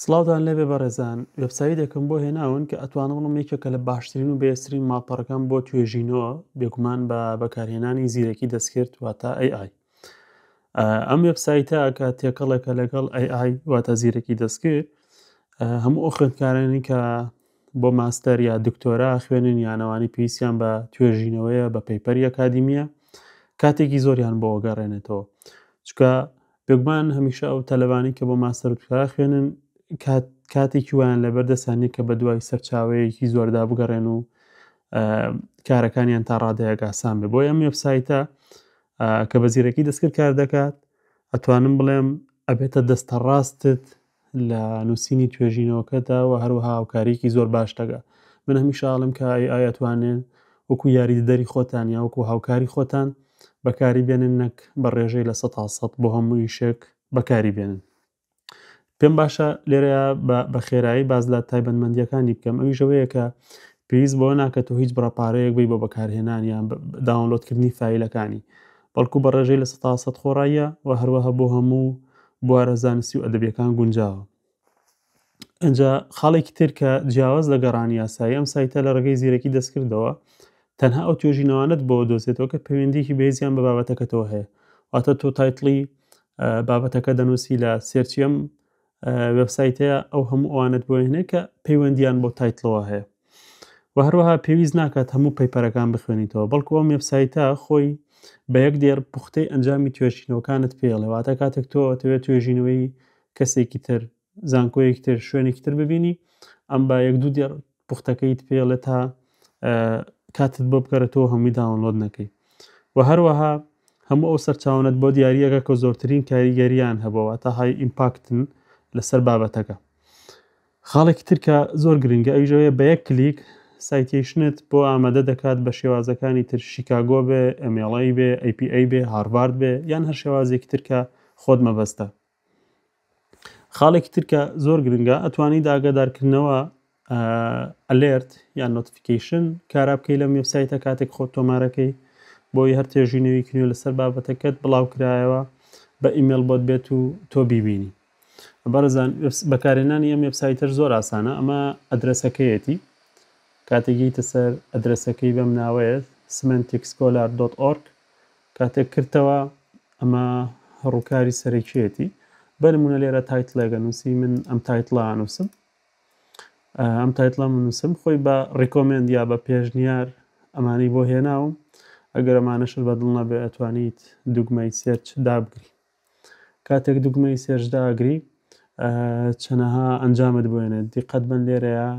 سڵاوتان لێبێ بەڕێزان، وێبسایتێکم بۆ هێناون کە ئەتوانم بڵێم یەکێکە لە باشترین و بەهێزترین ماڵپەڕەکان بۆ توێژینەوە بێگومان بە بەکارهێنانی زیرەکی دەستکرد واتە AI. ئەم وێبسایتە کە تێکەڵێکە لەگەڵ AI واتە زیرەکی دەستکرد هەموو ئەو خوێندکارانی کە بۆ ماستەر یا دکتۆرا خوێنن یانەوانی پێویستیان بە توێژینەوەیە بە پەیپەری ئەکادیمیە کاتێکی زۆریان بۆ گەڕێنێتەوە، چونکە بێگومان هەمیشە ئەو تەلەبانی کە بۆ ماستەر و دکتۆرا خوێنن کاتێکی وایان لەبەردەستانێت کە بە دوای سەرچاوەیەکی زۆردا بگەڕێن و کارەکانیان تا ڕادەیەک ئاسان بێ. بۆ ئەم وێبسایتە کە بە زیرەکی دەستکرد کار دەکات ئەتوانم بڵێم ئەبێتە دەستە ڕاستت لە نووسینی توێژینەوەکەدا و هەروەها هاوکاریکی زۆر باش دەکات. من هەمیشە ئاڵم کە AI ئەتوانێت وەکو یاریدەدەری خۆتان یا وەکو هاوکاری خۆتان بەکاری بێنن، نەک بە ڕێژەی لە 100% بۆ هەموو ئیشێک بەکاری بێنن. پێم باشە لێرەیە بە خێرایی باز لە تایبەتمەندیەکانی بکەم. ئەویش ئەوەیە کە پێویست بۆ ناکەتەوە هیچ بڕەپارەیەک بی بۆ بەکارهێنان یان داونلۆدکردنی فایلەکانی، بەڵکو بە ڕێژەی لە 100% خۆڕاییە و هەروەها بۆ هەموو بوارە زانستی و ئەدەبیەکان گونجاوە. ئەنجا خاڵێکی تر کە جیاواز لە گەڕانی یاسایی ئەم سایتە لە ڕێگەی زیرەکی دەستکردەوە تەنها ئەو توێژینەوانت بۆ دۆزێتەوە کە پەیوەندیکی بەهێزیان بە بابەتەکەتەوە هەیە، واتە تۆ تایتڵی بابەتەکە دەنووسی لە سێرچی ئەم وێبسایتەیە ئەو هەموو ئەوانت بۆ هێنێ کە پەیوەندیان بۆ تایتڵەوە هەیە و هەروەها پێویست ناکات هەموو پەیپەرەکان بخوێنیتەوە، بەڵکو ئەم وێبسایتە خۆی بە یەک دێر پوختەی ئەنجامی توێژینەوەکانت پێڵێ، واتە کاتێک تۆ دەوێت توێژینەوەی کەسێکی تر زانکۆیەکی تر شوێنێکی تر ببینی ئەم بە یەک دوو دێر پوختەکەیت پێڵێت تا کاتت بۆ بکەرێتەوە هەمووی داونلۆد نەکەی و هەروەها هەموو ئەو سەرچاوانت بۆ دیاریەکە کە زۆرترین کاریگەریان هەبەوە تا های ئیمپاکتن لەسەر بابەتەکە. خاڵێکی تر کە زۆر گرنگە ئەویژەوەیە بە یەک کلیک سایتیشنت بۆ ئامادە دەکات بە شێوازەکانی تر، شیکاگۆ بێ، MLA بێ، APA بێ، هاروارد بێ یان هەر شێوازێکی تر کە خۆت مەبەستە. خاڵێکی تر کە زۆر گرنگە ئەتوانی داگادارکردنەوە ئەلێرت یان نۆتیفیکیشن کارا بکەی لەم وێبسایتە کاتێک خۆت تۆمارەکەی بۆی هەر توێژینەوەی کردنەوە لەسەر بابەتەکەت بڵاو کرایەوە بە ئیمێل بۆت بێت و تۆ بیبینی. بەڕێزان بەکارهێنانی ئەم وێبسایتەش زۆر ئاسانە. ئەمە ئەدرەسەکەیەتی، کاتێکیتە سەر ئەدرەسەکەی بەم ناوەیە semanticscholar.org کاتێک کردەوە ئەمە ڕووکاری سەرەکیەتی. بەنمونە لێرە تایتڵێکە نووسی، من ئەم تایتڵە نووسم، ئەم تایتڵە نووسم خۆی بە ڕیکۆمێند یا بە پێشنیار ئەمانی بۆ هێناوم. ئەگەر ئەمانەشت بەدڵ نەبێ ئەتوانیت دوگمەی سێرچ دابگری. کاتێک دوگمەی سێرچ داگری چەنەها ئەنجامت بۆێنێت. دیقەت بن لێرەیە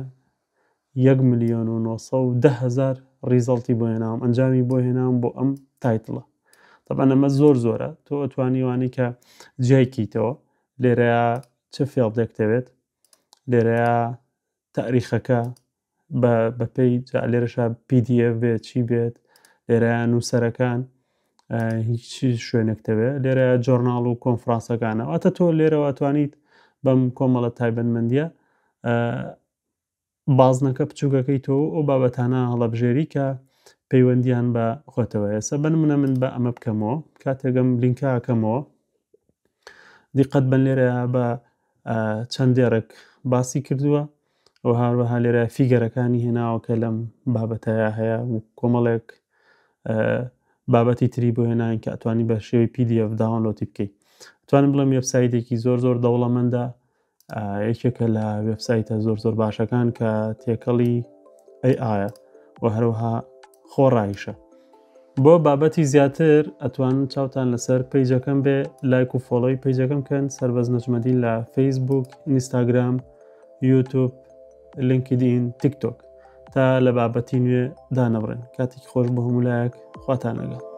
1,910,000 ریزڵتی بۆ هێناوم، ئەنجامی بۆ هێناوم بۆ ئەم تایتڵە. طبعاً ئەمە زۆرە، تۆ ئەتوانی وانی کە جیایکیتەوە لێرەیە چه فێڵدێک دەوێت، لێرەیە تاریخەکە بەپێی لێرەشە PDF بێت چی بێت، لێرەیە نووسەرەکان هیچ شوێنێک دەوێت، لێرەیە جۆرناڵ و کۆنفرانسەکانە، واتە تۆ لێرەوە ئەتوانیت بەم کۆمەڵە تایبەتمەندیە بازنەکە بچووکەکەی تۆ ئەو بابەتانە هەڵەبژێری کە پەیوەندیان بە خۆتەوە. ئێستا بنمونە من بە ئەمە بکەمەوە، کاتێکم لینکە ئەکەمەوە دیقەت بن لێرەیە بە چەند دێرێک باسی کردووە و هەروەها لێرە فیگەرەکانی هێناوە کە لەم بابەتەیە هەیە و کۆمەڵێک بابەتی تری بۆ هێناین کە ئەتوانی بە شێوەی PDF داونلۆدی بکەیت. توانم بڵێم وێبسایتێکی زۆر دەوڵەمەندە، یەکێکە لە وێبسایتە زۆر باشەکان کە تێکەڵی AI و هەروەها خۆڕایشە. بۆ بابەتی زیاتر ئەتوان چاوتان لەسەر پیجەکەم بێ، لایک و فۆڵۆی پیجەکەم بکەن. سەربەز نەجمەدین لە فەیسبوک، ئینستاگرام، یوتیوب، لینکدین، تیکتۆک تا لە بابەتی نوێ دانەبڕێن. کاتێکی خۆش بۆ هەموو لایەک، خواتان لەگەڵ.